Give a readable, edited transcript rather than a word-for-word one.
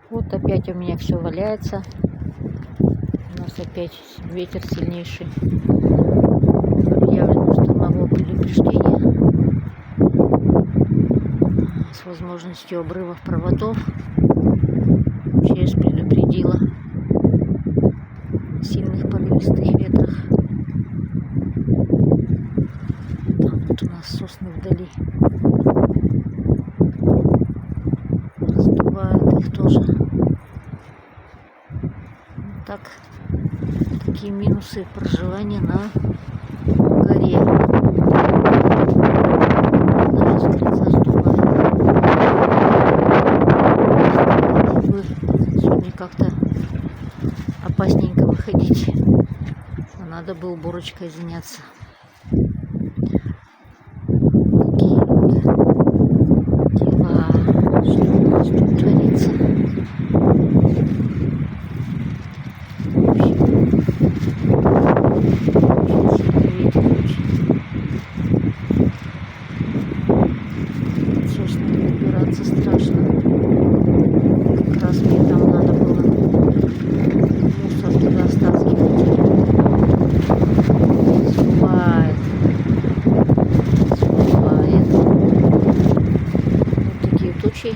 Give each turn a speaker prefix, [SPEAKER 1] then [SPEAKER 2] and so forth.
[SPEAKER 1] Вот опять у меня все валяется. У нас опять ветер сильнейший. Объявлено штормовое предупреждение с возможностью обрывов проводов. ЧС предупредила о сильных порывистых ветрах. Там вот у нас сосны вдали. Раздувают их тоже. Так, такие минусы проживания на горе. Даже с крыльца сдувает. Сегодня как-то опасненько выходить. Надо бы уборочкой заняться. Такие вот дела. Что у нас тут творится? Сосны убираться страшно. Как раз мне там надо было мусор туда стаскивать. Сбывает. Вот такие тучи.